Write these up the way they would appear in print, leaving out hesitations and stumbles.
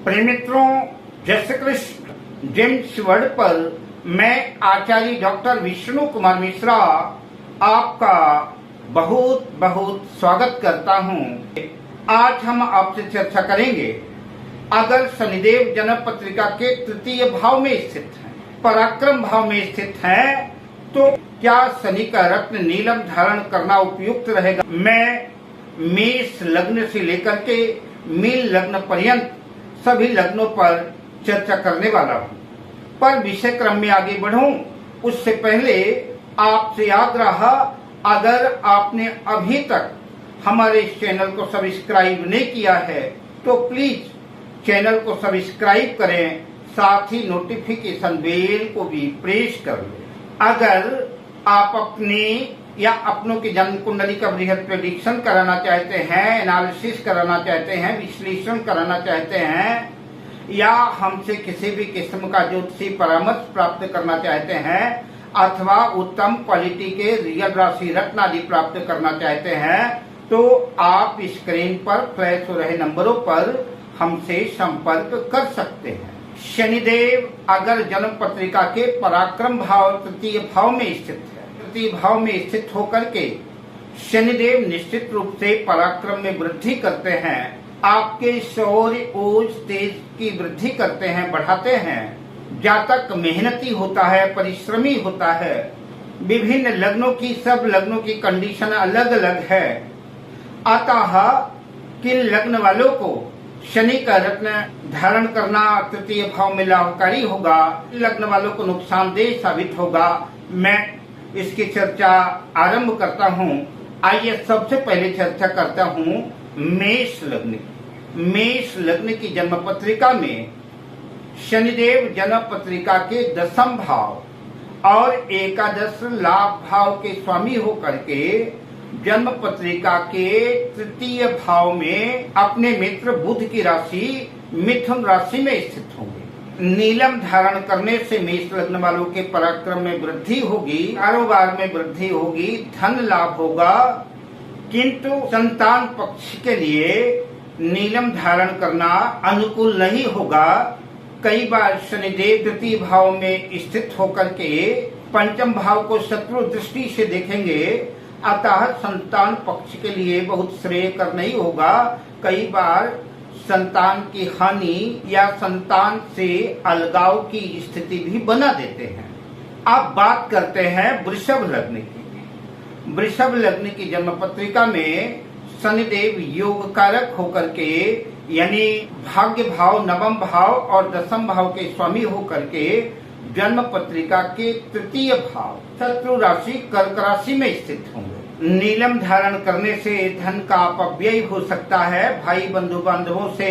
प्रिय मित्रों, जय श्री कृष्ण। जेम्स वर्ल्ड पर मैं आचार्य डॉक्टर विष्णु कुमार मिश्रा आपका बहुत बहुत स्वागत करता हूं। आज हम आपसे चर्चा करेंगे, अगर शनिदेव जन्म पत्रिका के तृतीय भाव में स्थित है, पराक्रम भाव में स्थित है, तो क्या शनि का रत्न नीलम धारण करना उपयुक्त रहेगा। मैं मेष लग्न से लेकर के मीन लग्न पर्यंत सभी लग्नों पर चर्चा करने वाला हूँ। पर विषय क्रम में आगे बढ़ूं उससे पहले आपसे आग्रह, अगर आपने अभी तक हमारे इस चैनल को सब्सक्राइब नहीं किया है तो प्लीज चैनल को सब्सक्राइब करें, साथ ही नोटिफिकेशन बेल को भी प्रेस कर लें। अगर आप अपने या अपनों की जन्म कुंडली का बृहद प्रेडिक्शन कराना चाहते हैं, एनालिसिस कराना चाहते हैं, विश्लेषण कराना चाहते हैं, या हमसे किसी भी किस्म का ज्योतिषी परामर्श प्राप्त करना चाहते हैं, अथवा उत्तम क्वालिटी के रियल राशि रत्न आदि प्राप्त करना चाहते हैं, तो आप स्क्रीन पर फ्लैश हो रहे नंबरों पर हमसे संपर्क कर सकते हैं। शनिदेव अगर जन्म पत्रिका के पराक्रम भाव तृतीय भाव में स्थित है, तृतीय भाव में स्थित होकर के शनिदेव निश्चित रूप से पराक्रम में वृद्धि करते हैं, आपके शौर्य ओज तेज की वृद्धि करते हैं, बढ़ाते हैं। जातक मेहनती होता है, परिश्रमी होता है। विभिन्न लग्नों की, सब लग्नों की कंडीशन अलग अलग है, अतः किन लग्न वालों को शनि का रत्न धारण करना तृतीय भाव में लाभकारी होगा, लग्न वालों को नुकसानदेह साबित होगा, मैं इसकी चर्चा आरंभ करता हूँ। आइए सबसे पहले चर्चा करता हूँ मेष लग्न की। मेष लग्न की जन्म पत्रिका में शनिदेव जन्म पत्रिका के दशम भाव और एकादश लाभ भाव के स्वामी होकर के जन्म पत्रिका के तृतीय भाव में अपने मित्र बुध की राशि मिथुन राशि में स्थित होंगे। नीलम धारण करने से मेष लग्न वालों के पराक्रम में वृद्धि होगी, कारोबार में वृद्धि होगी, धन लाभ होगा, किंतु संतान पक्ष के लिए नीलम धारण करना अनुकूल नहीं होगा। कई बार शनिदेव तृतीय भाव में स्थित होकर के पंचम भाव को शत्रु दृष्टि से देखेंगे, अतः संतान पक्ष के लिए बहुत श्रेयकर नहीं होगा। कई बार संतान की हानि या संतान से अलगाव की स्थिति भी बना देते हैं। अब बात करते हैं वृषभ लग्न की। वृषभ लग्न की जन्म पत्रिका में शनिदेव योग कारक होकर के, यानी भाग्य भाव, नवम भाव और दशम भाव के स्वामी होकर के जन्म पत्रिका के तृतीय भाव शत्रु राशि कर्क राशि में स्थित होंगे। नीलम धारण करने से धन का अपव्यय हो सकता है, भाई बंधु बांधवों से,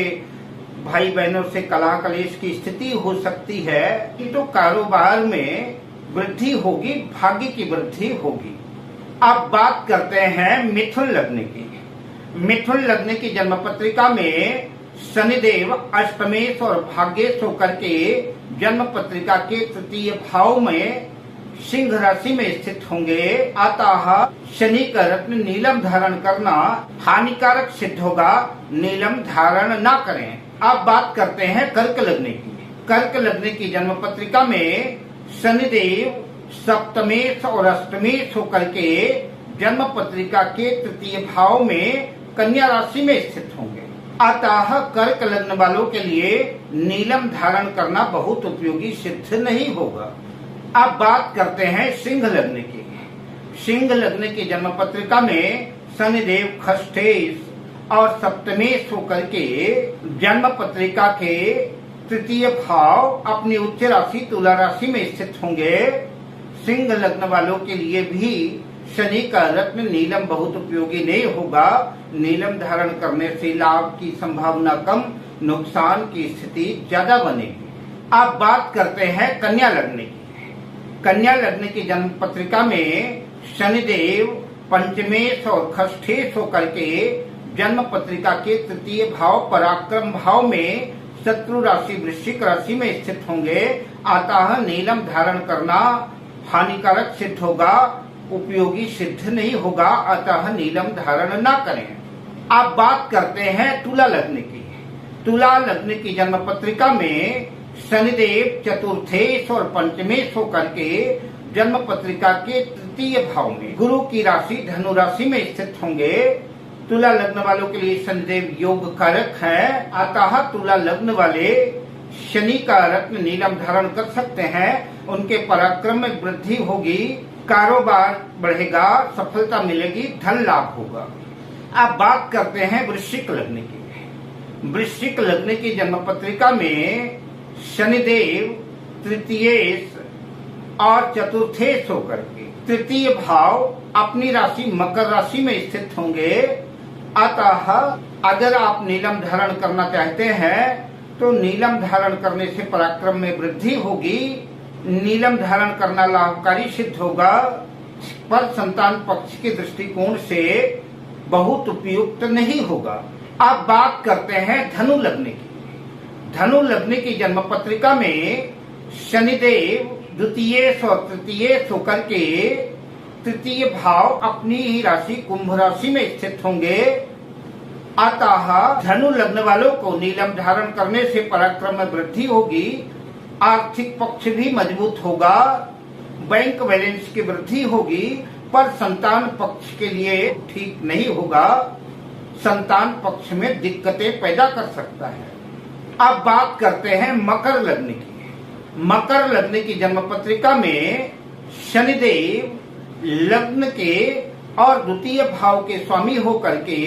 भाई बहनों से कलह कलेश की स्थिति हो सकती है, किंतु कारोबार में वृद्धि होगी, भाग्य की वृद्धि होगी। अब बात करते हैं मिथुन लग्न की। मिथुन लग्न की जन्म पत्रिका में शनिदेव अष्टमेश और भाग्येश होकर के जन्म पत्रिका के तृतीय भाव में सिंह राशि में स्थित होंगे, अतः शनि का रत्न नीलम धारण करना हानिकारक सिद्ध होगा, नीलम धारण ना करें। अब बात करते हैं कर्क लग्न की। कर्क लग्न की जन्म पत्रिका में शनिदेव सप्तमेश और अष्टमेश होकर के जन्म पत्रिका के तृतीय भाव में कन्या राशि में स्थित होंगे, अतः कर्क लग्न वालों के लिए नीलम धारण करना बहुत उपयोगी सिद्ध नहीं होगा। अब बात करते हैं सिंह लग्न की। सिंह लग्न की जन्म पत्रिका में शनिदेव खष्ठेश और सप्तमेश होकर के जन्म पत्रिका के तृतीय भाव अपनी उच्च राशि तुला राशि में स्थित होंगे। सिंह लग्न वालों के लिए भी शनि का रत्न नीलम बहुत उपयोगी नहीं होगा। नीलम धारण करने से लाभ की संभावना कम, नुकसान की स्थिति ज्यादा बनेगी। अब बात करते हैं कन्या लग्न की। कन्या लग्न की जन्म पत्रिका में शनिदेव पंचमेश और खष्ठेश होकर के जन्म पत्रिका के तृतीय भाव पराक्रम भाव में शत्रु राशि वृश्चिक राशि में स्थित होंगे, अतः नीलम धारण करना हानिकारक सिद्ध होगा, उपयोगी सिद्ध नहीं होगा, अतः नीलम धारण न करें। अब बात करते हैं तुला लग्न की। तुला लग्न की जन्म पत्रिका में शनिदेव चतुर्थेश और पंचमेश होकर के जन्म पत्रिका के तृतीय भाव में गुरु की राशि धनु राशि में स्थित होंगे। तुला लग्न वालों के लिए शनिदेव योग कारक है, अतः तुला लग्न वाले शनि का रत्न नीलम धारण कर सकते हैं। उनके पराक्रम में वृद्धि होगी, कारोबार बढ़ेगा, सफलता मिलेगी, धन लाभ होगा। अब बात करते हैं वृश्चिक लग्न की। वृश्चिक लग्न की जन्म पत्रिका में शनिदेव तृतीयेश और चतुर्थेश होकर के तृतीय भाव अपनी राशि मकर राशि में स्थित होंगे। अतः अगर आप नीलम धारण करना चाहते हैं तो नीलम धारण करने से पराक्रम में वृद्धि होगी, नीलम धारण करना लाभकारी सिद्ध होगा, पर संतान पक्ष के दृष्टिकोण से बहुत उपयुक्त नहीं होगा। अब बात करते हैं धनु लग्न की। धनु लग्न की जन्म पत्रिका में शनिदेव द्वितीयेश और तृतीयेश होकर के तृतीय भाव अपनी ही राशि कुंभ राशि में स्थित होंगे। अतः धनु लग्न वालों को नीलम धारण करने से पराक्रम में वृद्धि होगी, आर्थिक पक्ष भी मजबूत होगा, बैंक बैलेंस की वृद्धि होगी, पर संतान पक्ष के लिए ठीक नहीं होगा, संतान पक्ष में दिक्कतें पैदा कर सकता है। अब बात करते हैं मकर लग्न की। मकर लग्न की जन्म पत्रिका में शनिदेव लग्न के और द्वितीय भाव के स्वामी होकर के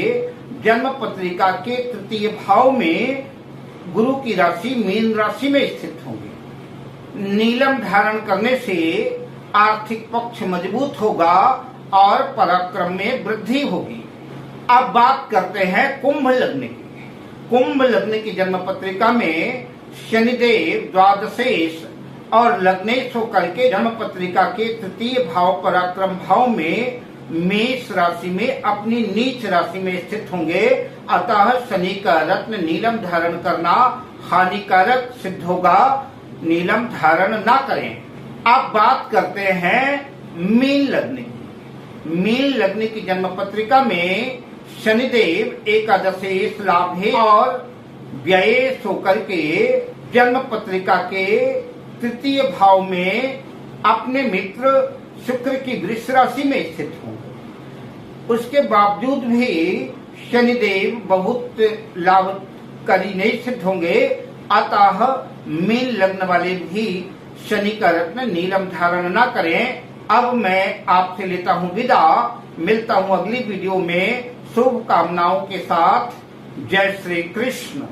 जन्म पत्रिका के तृतीय भाव में गुरु की राशि मीन राशि में स्थित होंगे। नीलम धारण करने से आर्थिक पक्ष मजबूत होगा और पराक्रम में वृद्धि होगी। अब बात करते हैं कुंभ लग्न की। कुंभ लग्न की जन्म पत्रिका में शनिदेव द्वादशेश और लग्नेश होकर के जन्म पत्रिका के तृतीय भाव पराक्रम भाव में मेष राशि में अपनी नीच राशि में स्थित होंगे। अतः शनि का रत्न नीलम धारण करना हानिकारक सिद्ध होगा, नीलम धारण ना करें। अब बात करते हैं मीन लग्न की। मीन लग्न की जन्म पत्रिका में शनिदेव एकादशेश लाभे और व्ययेश होकर के जन्म पत्रिका के तृतीय भाव में अपने मित्र शुक्र की वृष राशि में स्थित होंगे। उसके बावजूद भी शनिदेव बहुत लाभकारी नहीं सिद्ध होंगे। अतः मीन लग्न वाले भी शनि का रत्न नीलम धारण न करें। अब मैं आपसे लेता हूँ विदा, मिलता हूँ अगली वीडियो में शुभ कामनाओं के साथ। जय श्री कृष्ण।